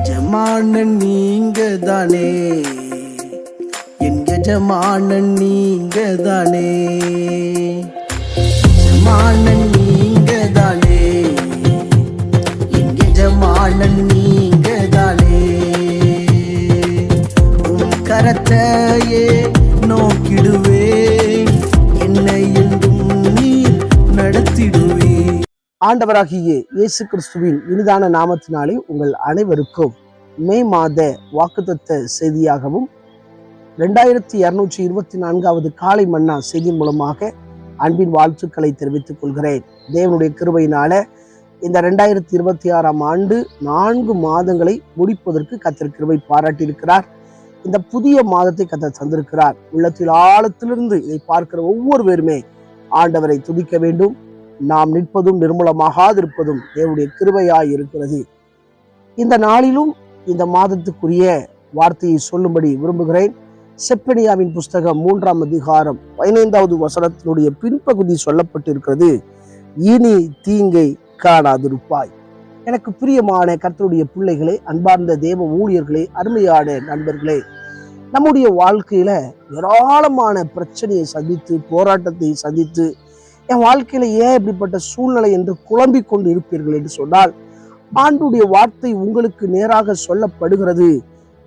எஜமானன் நீங்க தானே, என் எஜமானன் நீங்க தானே, எஜமானன் நீங்க தானே, என் எஜமானன் நீங்க தானே. உன் கரத்தையே நோக்கிடுவேன், என்னை என்றும் நீர் நடத்திடுவே. ஆண்டவராகிய இயேசு கிறிஸ்துவின் இனிதான நாமத்தினாலே உங்கள் அனைவருக்கும் மே மாத வாக்குத்தத்த செய்தியாகவும் 2224வது காலை மன்னா செய்தி மூலமாக அன்பின் வாழ்த்துக்களை தெரிவித்துக் கொள்கிறேன். தேவனுடைய கிருபையினால இந்த 2026ஆம் ஆண்டு 4 மாதங்களை முடிப்பதற்கு கர்த்தர் கிருபை பாராட்டியிருக்கிறார். இந்த புதிய மாதத்தை கர்த்தர் தந்திருக்கிறார். உள்ளத்தில் ஆழத்திலிருந்து இதை பார்க்கிற ஒவ்வொரு பேருமே ஆண்டவரை துதிக்க வேண்டும். நாம் நிற்பதும் நிர்மூலமாகாதிருப்பதும் தேவனுடைய கிருபையாய் இருக்கிறது. இந்த நாளிலும் இந்த மாதத்துக்குரிய வார்த்தையை சொல்லும்படி விரும்புகிறேன். செப்பனியாவின் புஸ்தகம் 3ஆம் அதிகாரம் 15வது வசனத்தினுடைய பின்பகுதி சொல்லப்பட்டிருக்கிறது, இனி தீங்கை காணாதிருப்பாய். எனக்கு பிரியமான கர்த்தருடைய பிள்ளைகளே, அன்பார்ந்த தேவ ஊழியர்களே, அருமையான நண்பர்களே, நம்முடைய வாழ்க்கையில ஏராளமான பிரச்சனையை சந்தித்து, போராட்டத்தை சந்தித்து, என் வாழ்க்கையில ஏன் இப்படிப்பட்ட சூழ்நிலை என்று குழம்பிக் கொண்டு இருப்பீர்கள் என்று சொன்னால், ஆண்டுடைய வார்த்தை உங்களுக்கு நேராக சொல்லப்படுகிறது,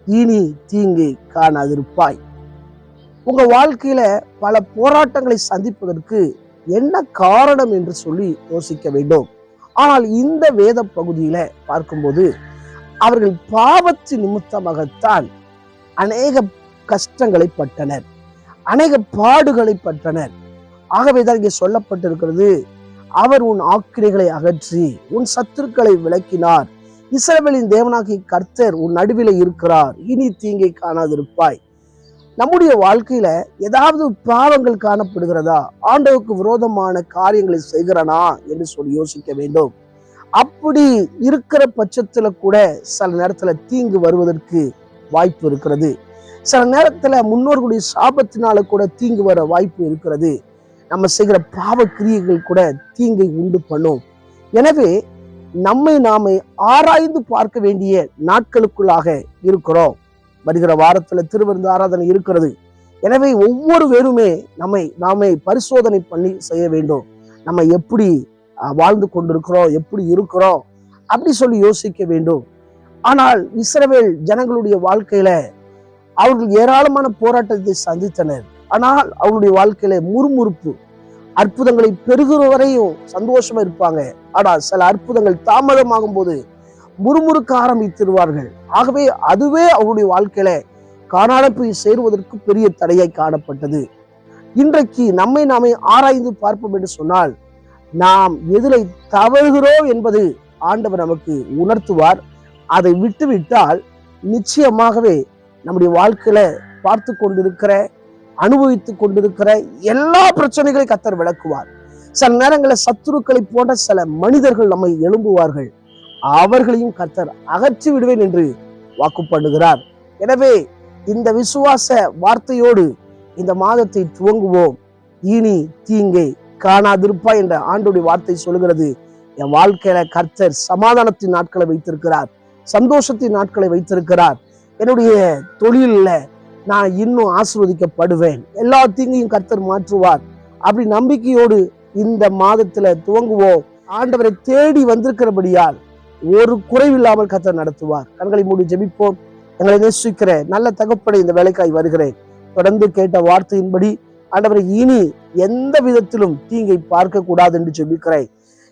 இனி தீங்கை காணாதிருப்பாய். உங்க வாழ்க்கையில பல போராட்டங்களை சந்திப்பதற்கு என்ன காரணம் என்று சொல்லி யோசிக்க வேண்டும். ஆனால் இந்த வேத பகுதியில பார்க்கும்போது, அவர்கள் பாவத்தின் நிமித்தமாகத்தான் அநேக கஷ்டங்களை பட்டனர், அநேக பாடுகளை பட்டனர். ஆகவேதான் இங்கே சொல்லப்பட்டிருக்கிறது, அவர் உன் ஆக்கினைகளை அகற்றி உன் சத்துருக்களை விலக்கினார், இஸ்ரவேலின் தேவனாகிய கர்த்தர் உன் நடுவில் இருக்கிறார், இனி தீங்கை காணாதிருப்பாய். நம்முடைய வாழ்க்கையில ஏதாவது பாவங்கள் காணப்படுகிறதா, ஆண்டவருக்கு விரோதமான காரியங்களை செய்கிறனா என்று சொல்லி யோசிக்க வேண்டும். அப்படி இருக்கிற பட்சத்துல கூட சில நேரத்துல தீங்கு வருவதற்கு வாய்ப்பு இருக்கிறது. சில நேரத்துல முன்னோர்களுடைய சாபத்தினால கூட தீங்கு வர வாய்ப்பு இருக்கிறது. நம்ம செய்கிற பாவ கிரியைகள் கூட தீங்கை உண்டு பண்ணும். எனவே நம்மை நாமே ஆராய்ந்து பார்க்க வேண்டிய நாட்களுக்குள்ளாக இருக்கிறோம். வருகிற வாரத்துல திருவிருந்து ஆராதனை இருக்கிறது. எனவே ஒவ்வொரு பேருமே நாமே பரிசோதனை பண்ணி செய்ய வேண்டும். நம்ம எப்படி வாழ்ந்து கொண்டிருக்கிறோம், எப்படி இருக்கிறோம் அப்படி சொல்லி யோசிக்க வேண்டும். ஆனால் இஸ்ரவேல் ஜனங்களுடைய வாழ்க்கையில அவர்கள் ஏராளமான போராட்டத்தை சந்தித்தனர். ஆனால் அவருடைய வாழ்க்கையில முறுமுறுப்பு, அற்புதங்களை பெருகிற வரையும் சந்தோஷமா இருப்பாங்க. ஆனால் சில அற்புதங்கள் தாமதமாகும் போது முறுமுறுக்க ஆரம்பித்திருவார்கள். ஆகவே அதுவே அவருடைய வாழ்க்கையில காணாமல் சேருவதற்கு பெரிய தடையாய் காணப்பட்டது. இன்றைக்கு நம்மை நாமே ஆராய்ந்து பார்ப்போம் என்று சொன்னால், நாம் எதிரை தவறுகிறோம் என்பது ஆண்டவர் நமக்கு உணர்த்துவார். அதை விட்டுவிட்டால் நிச்சயமாகவே நம்முடைய வாழ்க்கையில பார்த்து கொண்டிருக்கிற, அனுபவித்துக் கொண்டிருக்கிற எல்லா பிரச்சனைகளையும் கர்த்தர் விளக்குவார். சில நேரங்களில் சத்துருக்களை போன்ற சில மனிதர்கள் நம்மை எழும்புவார்கள், அவர்களையும் கர்த்தர் அகற்றி விடுவேன் என்று வாக்கு பண்ணுகிறார். எனவே இந்த விசுவாச வார்த்தையோடு இந்த மாதத்தை துவங்குவோம். இனி தீங்கை காணாதிருப்பாய் என்ற ஆண்டோடைய வார்த்தை சொல்கிறது. என் வாழ்க்கையில கர்த்தர் சமாதானத்தின் நாட்களை வைத்திருக்கிறார், சந்தோஷத்தின் நாட்களை வைத்திருக்கிறார். என்னுடைய தொழிலில் நான் இன்னும் ஆசீர்வதிக்கப்படுவேன், எல்லா தீங்கையும் கர்த்தர் மாற்றுவார். அப்படி நம்பிக்கையோடு இந்த மாதத்துல துவங்குவோம். ஆண்டவரை தேடி வந்திருக்கிறபடியால் ஒரு குறைவில்லாமல் கர்த்தர் நடத்துவார். கண்களை மூடி ஜெபிப்போம். எங்களை நேசிக்கிற நல்ல தகப்பனை, இந்த வேலைக்காய் வருகிறேன். தொடர்ந்து கேட்ட வார்த்தையின்படி ஆண்டவரை இனி எந்த விதத்திலும் தீங்கை பார்க்க கூடாது என்று ஜெபிக்கிறேன்.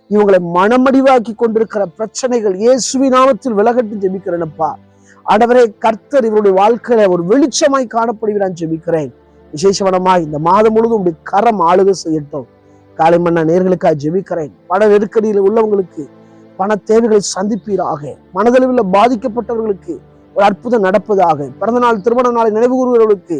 இவங்களை மனமடிவாக்கி கொண்டிருக்கிற பிரச்சனைகள் இயேசுவின் நாமத்தில் விலகட்டு ஜெபிக்கிறேனப்பா. ஆண்டவரே, கர்த்தர் இவருடைய வாழ்க்கையில ஒரு வெளிச்சமாய் காணப்படுகிறான் ஜெபிக்கிறேன். விசேஷமானமாய் இந்த மாதம் முழுவதும் உடைய கரம் ஆளுகை செய்யட்டும். காலை மன்னா நேர்களுக்காக ஜெபிக்கிறேன். பண நெருக்கடியில் உள்ளவங்களுக்கு பண தேவைகளை சந்திப்பீராக. மனதளவில் பாதிக்கப்பட்டவர்களுக்கு ஒரு அற்புதம் நடப்பதாக. பிறந்த நாள், திருமண நாளை நினைவு கூறுகிறவர்களுக்கு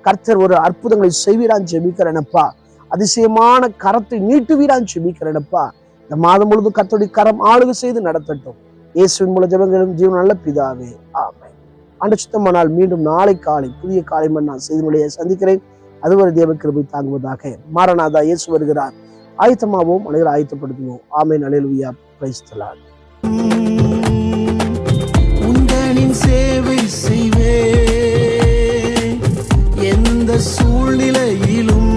கர்த்தர் ஒரு அற்புதங்களை செய்வீரான் ஜெபிக்கிறேனப்பா. அதிசயமான கரத்தை நீட்டுவீரான் ஜெபிக்கிறேனப்பா. இந்த மாதம் முழுவதும் கர்த்தருடைய கரம் ஆளுகை செய்து நடத்தட்டும். இயேசுவின் மூலம் ஜெபங்களும் ஜீவன் நல்ல பிதாவே, ஆமென். ஆண்டவர் சித்தமானால் மீண்டும் நாளை காலை புதிய காலை மன்னா செய்திகளை சந்திக்கிறேன். அதுவரை தேவ கிருபை தாங்குவதாக. மாரநாதா, இயேசு வருகிறார். ஆயத்தமாவோம், அனைவரும் ஆயத்தப்படுத்துவோம். ஆமென். அல்லேலூயா. Praise the Lord. சூழ்நிலையிலும்